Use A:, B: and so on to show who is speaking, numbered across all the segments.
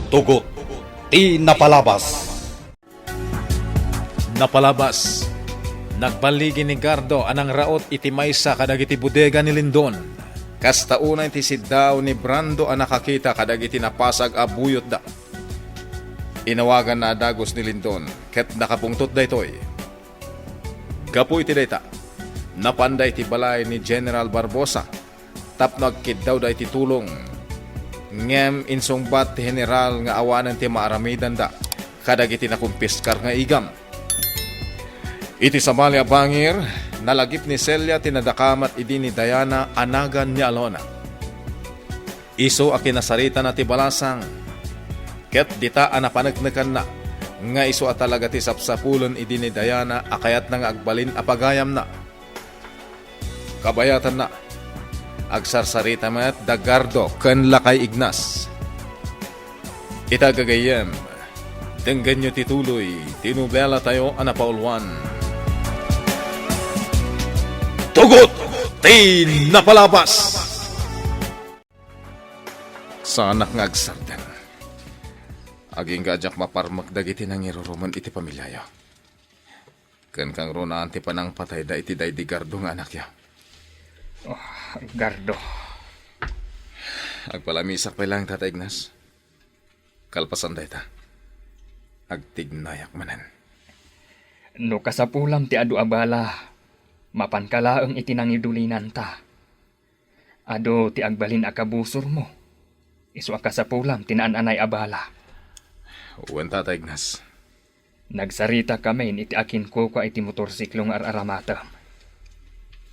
A: Tugot, ti napalabas.
B: Napalabas. Nagbaligi ni Gardo anang raot iti maysa kadagiti bodega ni Lindon. Kasta una iti siddaw ni Brando ang nakakita kadagiti napasag a buyot da. Inawagan na dagos ni Lindon ket nakapungtot da itoy. Gapu iti dayta. Napanday iti balay ni General Barbosa. Tapno agkid daw da iti tulong. Ngem insungbat ti general nga awanan ti maaramidan da. Kadagiti nakumpiskar nga igam. Iti Samalia bangir, nalagip ni Celia tinadakamat idi ni Diana anagan ni Alona. Iso a kinasarita na ti balasang, ket dita anapanagnakan na, nga iso a talaga ti sapsapulon idi ni Diana akayat nang agbalin apagayam na. Kabayatan na, agsarsarita met da Gardo ken Lakay Ignas. Itagagayem, denggan nyo tituloy, tinubela tayo anapaulwan.
A: Tugot, ti napalabas.
B: Sa anak nga agsardan. Aging gajak maparmak dagiti nang iruruman iti pamilyayo. Ken kang runaan ti panang patay da iti day di Gardo nga anak ya.
C: Oh, Gardo.
B: Agpalamisak pa lang Tata Ignas. Kalpasan day ta. Agtignayak manan.
C: No kasapulam ti adu abala. Mapankalaang itinangidulinan ta. Ado ti agbalin akabusor mo. Isu akasapulam tinaan-anay abala.
B: Uwan Tata Ignas.
C: Nagsarita kami iti akin ko ka iti motorsiklong ar-aramatam.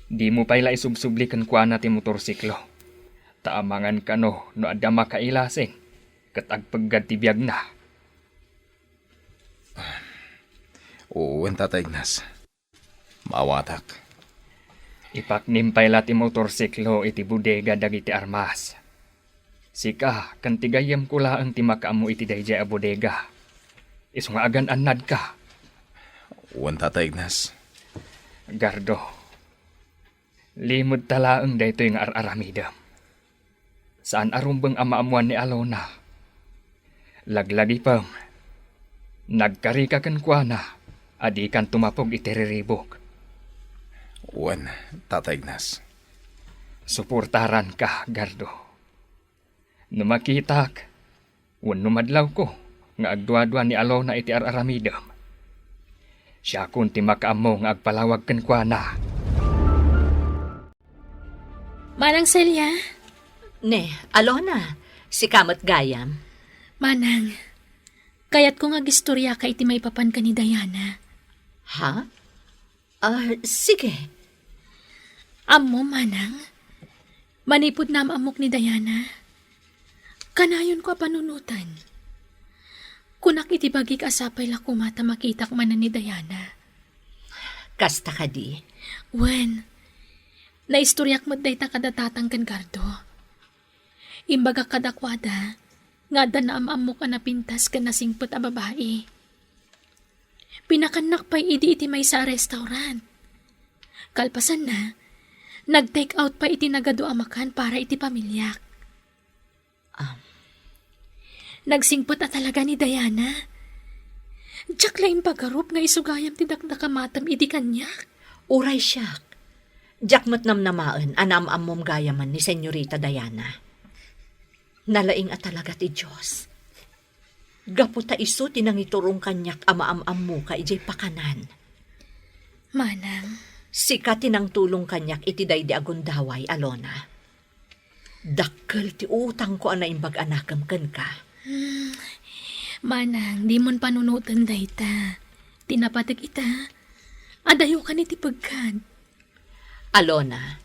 C: Di mo payla isubsublikan kwa na ti motorsiklo. Taamangan ka no adda makailasing. Kat agpaggad ti biyag na.
B: Uwan Tata Ignas. Maawatak.
C: Ipaknimpay ti motorsiklo iti bodega dagiti armas. Sika, kan tigayam ko laang ti makaamo iti dayjay a bodega. Isu nga agan anad ka.
B: Uwan Tata Ignas.
C: Gardo, limod talaang dayto yung ar-aramidam. Saan arumbang amaamuan ni Alona? Laglagi pang, nagkarika kan kwa na, adi kan tumapog itiriribok.
B: Uwan Tata Ignas.
C: Suportaran ka, Gardo. Numakitak, numadlaw ko, nga agdwa-dwa ni Alona iti ar-aramidam. Siya kun ti makaamo nga agpalawag kan kwa na.
D: Manang Celia?
E: Ne, Alona, si Kamot Gayam.
D: Manang, kayat ko nga gistorya ka iti may papan ka ni Diana.
E: Ha? Sige.
D: Amo, Manang. Manipod na amok ni Diana. Kanayon ko panunutan. Kunak iti bagik asapay la kumata makitak manan ni Diana.
E: Kasta ka di.
D: Wen, naistoryak mo day ta kadatatang kan Gardo. Imbaga kadakwada, nga da na amamok ka na pintas ka nasingpot a babae. Pinakanak pa'y iti may sa restaurant. Kalpasan na, nag-take out pa iti nagado amakan para iti pamilyak. Nagsingpot na talaga ni Diana. Diyak laing pagarup nga isugayam tindak nakamatam iti kanyak.
E: Uray siyak. Jakmat namnamaan anam-amom gayaman ni Senyorita Diana. Nalaing at talaga ti Diyos. Gaputa iso tinangiturong kanyak amaam-am mo ka ijay pakanan.
D: Manang.
E: Sika tinang tulong kanyak iti day di agundaway, Alona. Dakkel ti utang ko ana imbag anakam ken ka.
D: Manang, di mon panunutan dayta. Tinapatig ita. Adayo ka ni ti pagkan.
E: Alona,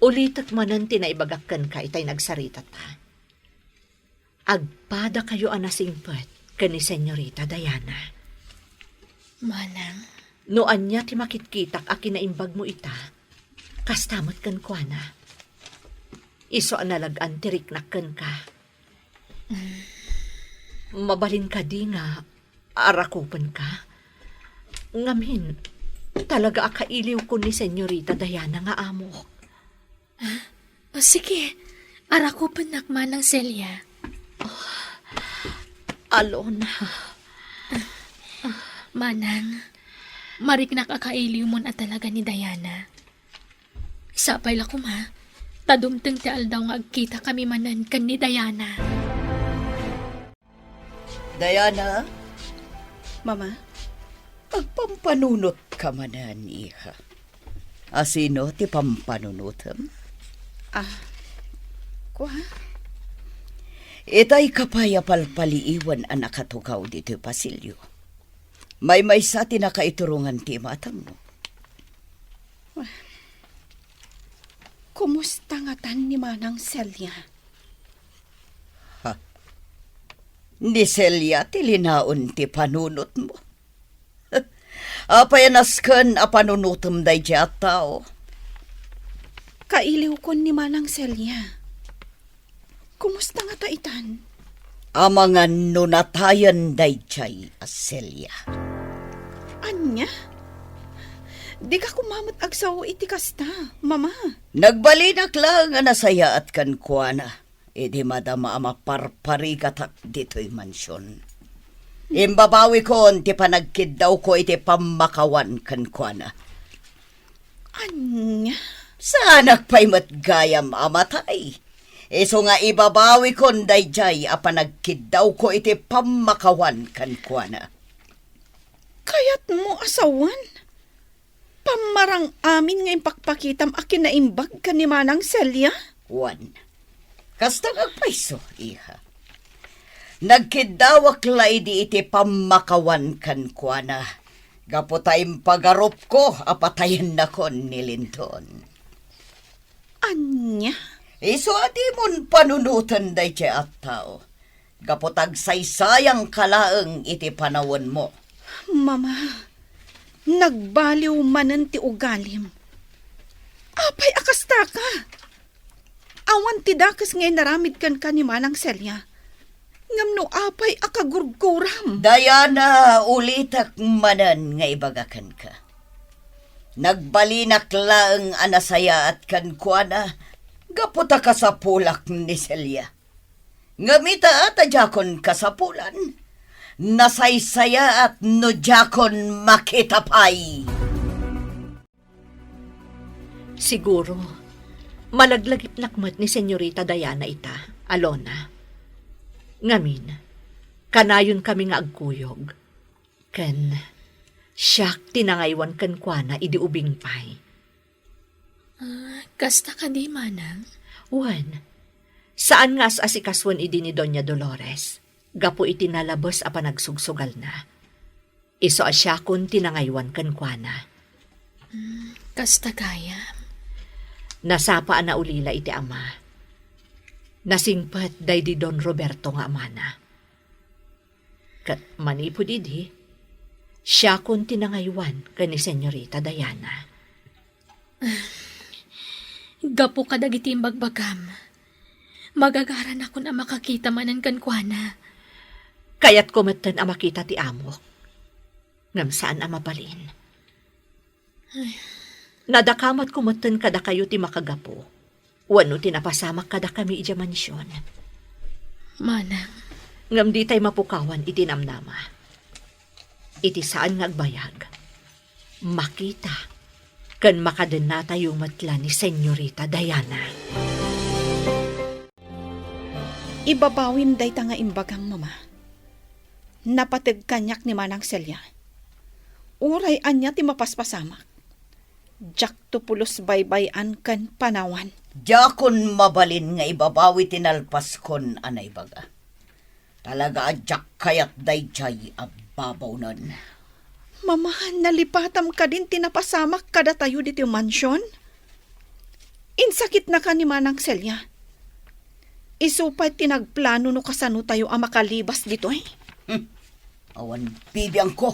E: ulitak manan tinaibagakkan ka itay nagsarita ta. Agpada kayo anasingpet kani Senyorita Diana.
D: Manang.
E: Noan niya ti makitkitak a kinaimbag mo ita, kastamot kan kwa na. Iso analagan tirik nakkan ka. Mabalin ka di nga, arakupan ka. Ngamin, talaga akailiw ko ni Senyorita Diana nga amo.
D: O sige, arakupan nakman ng Celia.
E: Alona.
D: Manang, marik nakakailiw mo na talaga ni Diana. Sapay la kuma, tadumteng ti aldaw nga agkita kami manan kan ni Diana.
F: Diana,
G: Mama,
F: pagpampanunot ka manan, iha. Asino ti pampanunutam?
G: kuha?
F: Itay kapayapalpaliiwan ang nakatukaw dito, Pasilyo. May sa tinakaiturungan ti matang mo.
G: Kumusta nga tan ni Manang Celia?
F: Ni Celia ti linaon ti panunot mo. Apayanaskan a panunutom day di at tao.
G: Kailiw ko ni Manang Celia. Kumusta nga taitan?
F: Amangan nunatayan day jay a Celia.
G: Anya? Di ka kumamat agsaw iti kasta, Mama.
F: Nagbalinak lang nga nasaya at kankwana. Idi madama ama parparikatak dito'y mansyon. Imbabawi ko ti panagkid daw ko iti pamakawan kankwana.
G: Anya?
F: Saanak pa'y matgayam amatay. Iso nga ibabawi ko dayjay a panagkid daw ko iti pamakawan kankwana.
G: Kayat mo asawan? Pamarang amin nga impakpakitam akin na imbag ka ni Manang Celia?
F: Juan, kasta agpaiso, iha. Nagkidawak lay di iti pamakawan kankwana. Gapotayim pagarup ko, apatayin na kon ni Linton.
G: Anya?
F: Iso adi mon panunutan day ti at tao. Gapotag saysayang kalaeng iti panawon mo.
G: Mama, nagbaliw manan ti ugalim. Apay akasta ka. Awan ti dakas ngay naramid kan ka ni Manang Celia. Ngamno apay akagurguram.
F: Diana, ulitak manan nga ibagakan ka. Nagbalinak laeng anasaya at kankwana, gaputa ka sa pulak ni Celia. Ngamita at ajakon kasapulan, nasaysaya at nojakon makitapay.
E: Siguro, malaglagip nakmat ni Senyorita Diana ita, Alona. Ngamin, kanayon kami nga agkuyog. Ken, siyak tinangaywan kan kwa na idi ubing pay.
D: Kasta ka di, Manang?
E: Wan, saan nga asikaswan idi ni Doña Dolores? Gapo iti nalabos a panagsugsugal na. Iso asya kun tinangaywan kan kwa na.
D: Kasta kaya?
E: Nasapa na ulila iti ama. Nasingpat day di Don Roberto nga amana. Kat manipod idi, siya kun tinangaywan ka ni Senyorita Diana.
D: Gapo ka dagiti imbagbagam. Magagaran ako na makakita manan kankwana.
E: Kaya't kumatan ang makita ti amo. Ngam saan ang mabalin. Nadakamat kumatan kada kayo ti makagapo. Wano tinapasamak kada kami ija mansyon.
D: Manang,
E: Ngam di tay mapukawan iti namnama. Iti saan nga agbayag. Makita. Kan makadena tayo matla ni Senyorita Diana.
G: Ibabawin day ta nga imbagang, Mama. Napateg kanyak ni Manang Celia. Uray anya ti mapaspasamak. Jak tupulos baybayan kan panawan.
F: Jakon mabalin nga ibabawi tinalpas kon anay baga. Talaga adyak kayat dayjay ababaw nun.
G: Mama, nalipatam ka din tinapasamak kada tayo dito mansyon? Insakit na ka ni Manang Celia. Isupay tinagplano no kasano tayo ang makalibas dito eh.
F: Awan bibiyang ko.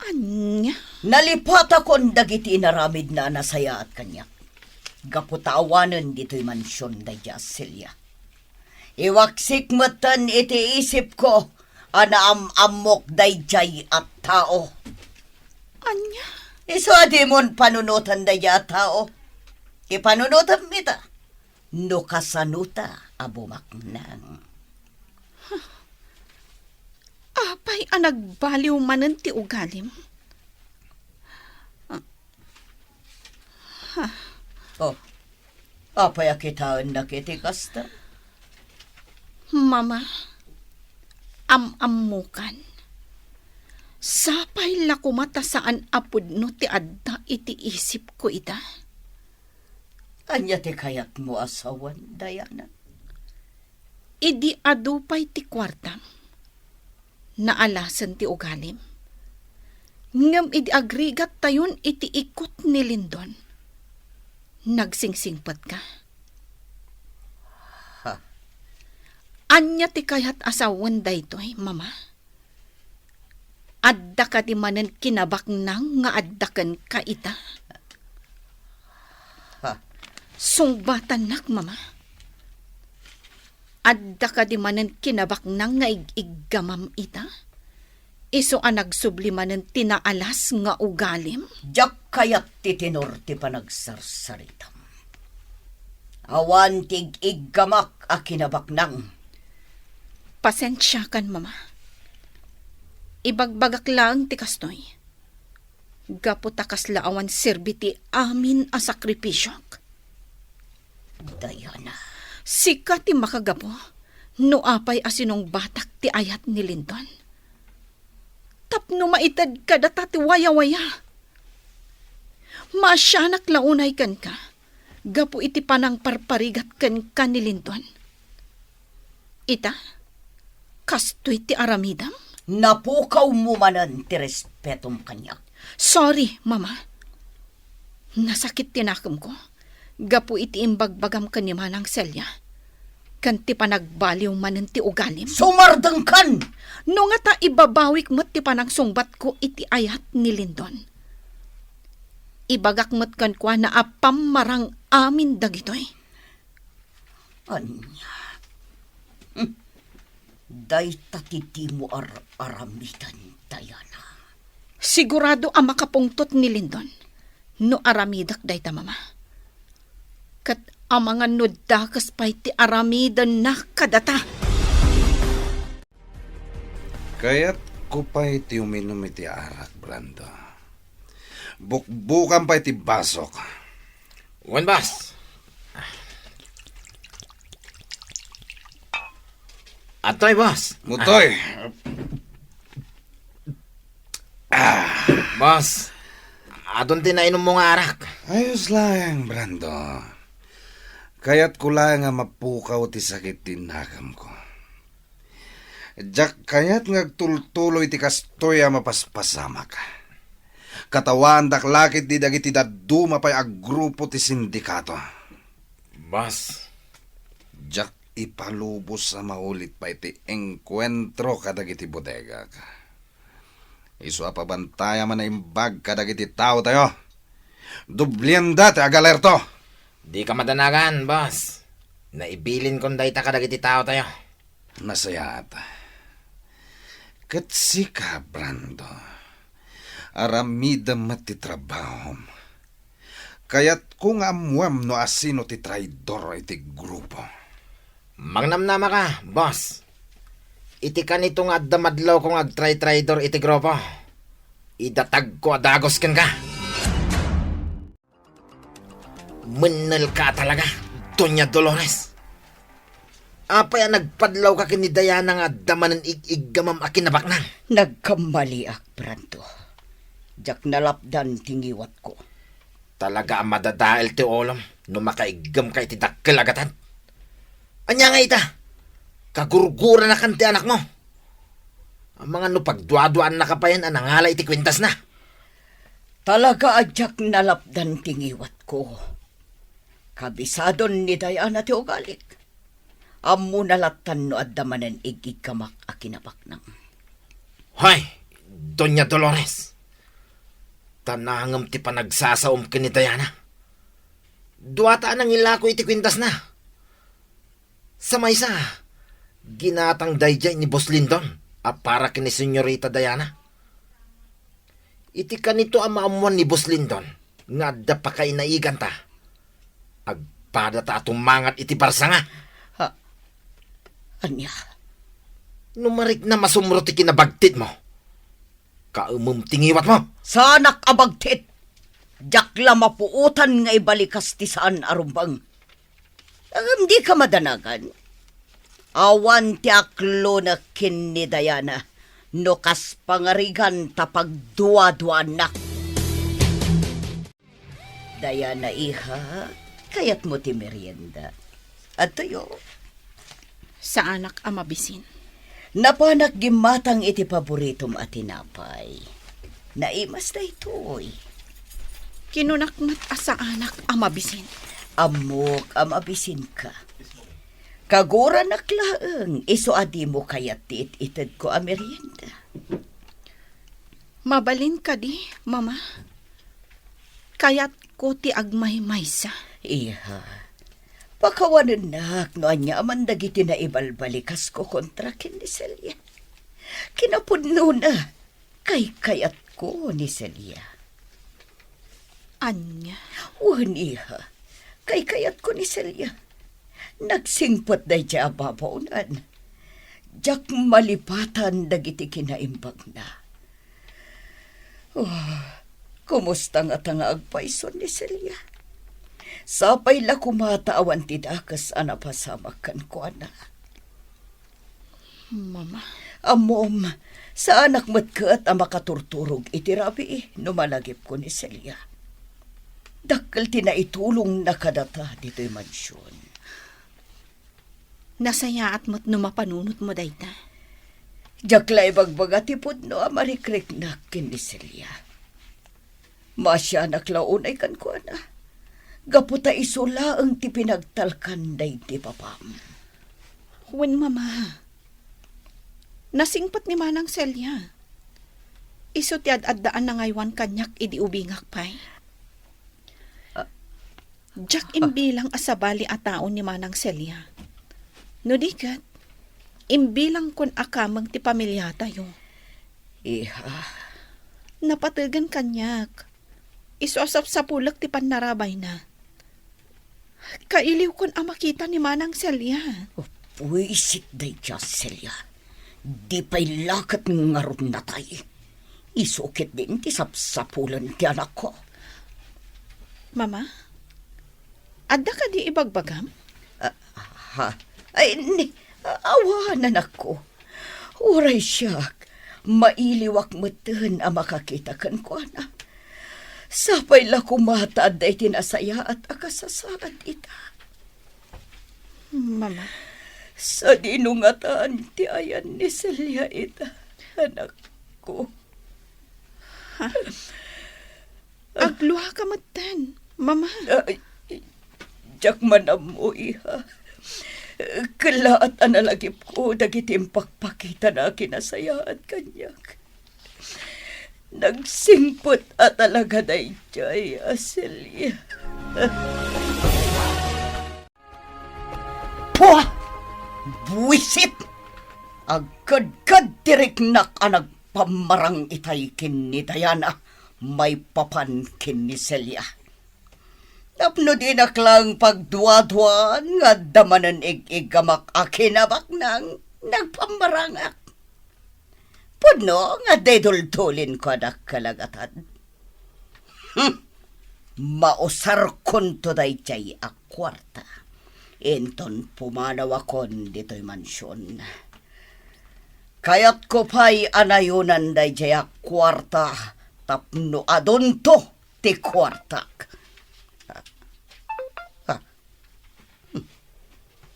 G: Anya?
F: Nalipata kon dagiti inaramid na nasaya at kanya. Gaputawanan dito'y mansyon da Celia. Iwaksik matan iti isip ko, anaam-amok dayjay at tao.
G: Anya?
F: Iso adimon panunutan daya tao. Ipanunutan mita. No kasanuta abumak nang.
G: nagbaliw manen ti ugalim?
F: Oh, apay akitaan na kiti kasta?
G: Mama, am-amukan. Sapay la kumata saan apod no ti adda iti isip ko ita.
F: Anya ti kayat mo asawan, Diana?
G: Idi adupay ti kwartam. Naalasan ti ugalim. Ngam idi agrigat tayon iti ikot ni Lindon. Nagsingsingpat ka.
F: Ha?
G: Anya ti kayat asawan daytoy, mama? Adda ka di manen kinabak nang nga addakan ka ita.
F: Ha?
G: Sungbatan nak, mama. Adda ka di manen kinabak nang nga iggamam ita. Iso ang nagsublimanen tinaalas nga ugalim.
F: Jak kayat ti tinor ti panagsarsaritam. Awan tig iggamak a kinabaknang.
G: Pasensya kan, mama. Ibagbagak lang ti kastoy. Gaputakas laawan serbiti amin a sakripisyok.
F: Diana.
G: Sika ti makagapo, no apay asinong batak ti ayat ni Linton. Tapno maitad ka data ti waya-waya. Masyanak launay kan ka, gapo iti panang parparigat kan ka ni Linton. Ita, kastoy ti aramidam?
F: Napukaw mo manan ti respetom kanyak.
G: Sorry, mama. Nasakit tinakam ko. Gapo iti imbagbagam ka ni Manang Celia. Kanti pa nagbaliw manen ti ugalim.
F: Sumardang kan!
G: No nga ta ibabawik mo't ti panang sungbat ko iti ayat ni Lindon. Ibagak mo't kan kwa na apam marang amin dagitoy.
F: Anya. Day tatiti mo aramidan, Diana.
G: Sigurado ang makapungtot ni Lindon. No aramidak day ta, mama. Kat ang mga nudakas pa'y ti aramidan na kadata.
H: Kaya't ko pa'y ti uminom iti arak, Brando. Bukbukan pa'y ti basok.
B: Wan, boss. Atoy, boss.
H: Mutoy,
B: Boss, adon tinainom mo nga arak.
H: ayos lang, Brando. Kaya't ko lang nga mapukaw ti sakit tinagam ko. Jak kaya't ngagtultuloy ti kastoy a mapaspasama ka. Katawan daklakit di dagiti daduma pa'y agrupo ti sindikato.
B: Boss,
H: Jak ipalubos sa maulit pa iti engkwentro kadagiti bodega ka. Isu apabantaya man na imbag kadagiti tao tayo. Dublienda ti agalerto.
B: di ka madanagan, boss. Naibilin kong dayta kadagiti tao tayo.
H: Nasayat. Katsi ka, Brando. Aramida mati trabaho. Kaya't kung amuam no asino ti traidor iti grupo.
B: Magnamnama ka, boss. Iti ka nito nga damadlaw kong agtray-traidor iti grupo. Idatag ko adagos ken ka. Menel ka talaga, Doña Dolores. Apay nagpadlaw ka kini Diana nga damanan iggamam a kinabaknang.
F: Nagkamali ak, Brando. Jak nalapdan tingiwat ko.
B: Talaga ang madadael ti olam no makaiggam ka iti dakkel agatan. Anya nga ita, kagurgura na kan ti anak mo. Ang mga no pagduaduan na kapayan ang nangalay iti kwintas na.
F: Talaga adyak nalapdan tingiwat ko. Kabisadon ni Diana ti ugalik. Ammo nalatan no addamanen igikamak a kinabaknang.
B: Hoy, Doña Dolores. Tanangam ti panagsasaom ka ni Diana. Duwata nang ilako iti kwintas na. Sa maysa, ginatang dayjay ni Boss Lindon a para kini Senyorita Diana. Iti kanito ang maamuan ni Boss Lindon nga adda pa kay naigan ta. Agpada ta tumangat iti barsa nga.
F: Anya,
B: Numarik na masumro ti kinabagtit mo.
A: Kaumum tingiwat mo.
F: Sanak abagtit. Jakla mapuutan nga ibalikas ti saan arumbang. Di ka madanagan. Awan ti aklo na kin ni Diana. Nukas pangarigan tapag duwa-duwanak. Diana iha, kayat mo ti merienda. At tayo,
G: Sa anak a mabisin.
F: napanak gimatang iti paboritom at tinapay. Naimas na ito'y.
G: Kinunakmat asa anak a mabisin.
F: Amok amabisin ka. Kagura naklaeng, iso adi mo kayat tiit-itad ko a merienda.
G: Mabalin ka di, mama. Kayat ko ti agmay maysa.
F: Iha, pakawanan nak no anya aman dagiti na ibalbalikas ko kontra kin ni Celia. Kinapunno na, kayat ko ni Celia.
G: Anya.
F: Wan iha, kayat ko ni Celia. Nagsingpot na siya ababaunan. Jak malipatan dagiti kinaimbag na. Kumusta nga tanga agpaison ni Celia? Sapay la kumataawan ti dakas anapasamak kan ko na.
G: Mama.
F: Amom, sa anak mat kaat ang makaturturog itirabi no malagip ko ni Celia. Dakkel tinaitulong nakadata dito'y mansyon.
G: Nasaya at mo't numapanunot mo dayta.
F: Jakla ibagbaga tipod no amarikrik na kin ni Celia. Masya naklaunay kan ko na. Gaputa isula ang ti pinagtalkan day ti papam.
G: Wen mama. Nasingpat ni Manang Celia. Iso ti ad-addaan na ngaywan kanyak idi ubingak pay. Jak imbilang asabali a taon ni Manang Celia. No dikat, imbilang kon akamang ti pamilya tayo.
F: Iha,
G: Napatagan kanyak. Isusap sa pulak ti panarabay na. Kailiw kon amakita ni Manang Celia.
F: puisit day siya, Celia. Di pa'y lakat nga ron na tayo. Isukit din ti sapsapulan ti anak ko.
G: Mama, adda ka di ibagbagam?
F: Ha? Ay, awanan ako. Uray siya, mailiwak matan ang makakita kan ko na. Sapay la kumataad day tinasaya at akasasaad ita.
G: Mama,
F: Sa dinungataan ti ayan ni Celia ita, anak ko.
G: agluha ka matan. Mama,
F: Ay, jak manam mo iha. Kalaat analagip ko, dagitim pakpakita na kinasaya at kanyak. Nagsingpot at talaga day jay, Celia. Puha! Buwisit! Agad-gad diriknak ang nagpamarang itay kin ni Diana, may papan kin ni Celia. Tapno din aklang pagduwa-duwan nga damanan ig-igamak akinabak nang nagpamarangak. Puno nga dedultulin ko na kalagatan. Mausar kon to day jay akwarta. Inton pumanaw akon dito'y mansyon. Kaya't ko pa'y anayunan day jay akwarta tapno adunto ti kwartak.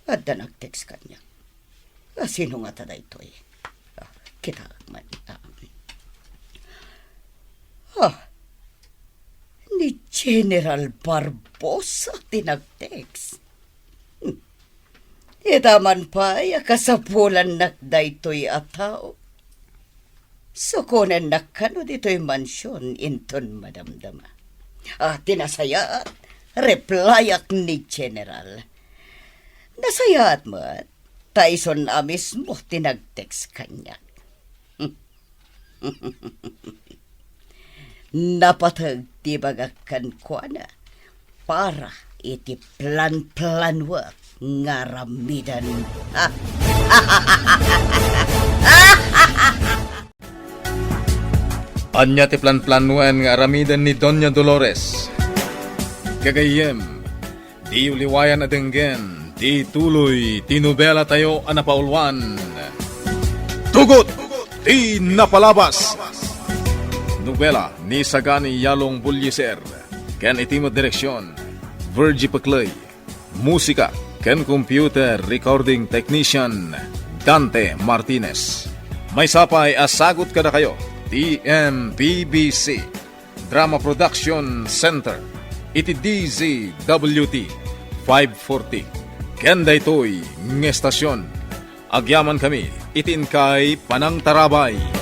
F: Adda nag-text kanya. Sino nga tada ito eh? Kita man. Ni General Barbosa tinag-text. Itaman pa, kasapulan nakda ito'y ataw. Sukunan nakano dito'y mansyon inton madamdama. Tinasaya at replyak ni General. Nasayat mo at Tyson amis mo tinag-text kanya. Napatag ti bagakan ko na para iti plan-plan work nga ramidan.
B: Anya ti plan-planuan nga aramidan ni Doña Dolores. Gagayem, di uliwayan na denggen, di tuloy, tinubela tayo anapaulwan.
A: Tugot, di napalabas.
B: Nobela ni Sagani Yalong Bulyeser. Ken itimo direksyon, Virgie Paclay. Musika, ken computer recording technician, Dante Martinez. May sapay asagot kada kayo, TMPBC, Drama Production Center, iti DZWT 540. Ken daytoy ng estasyon. Agyaman kami, itin kay Panang Tarabay.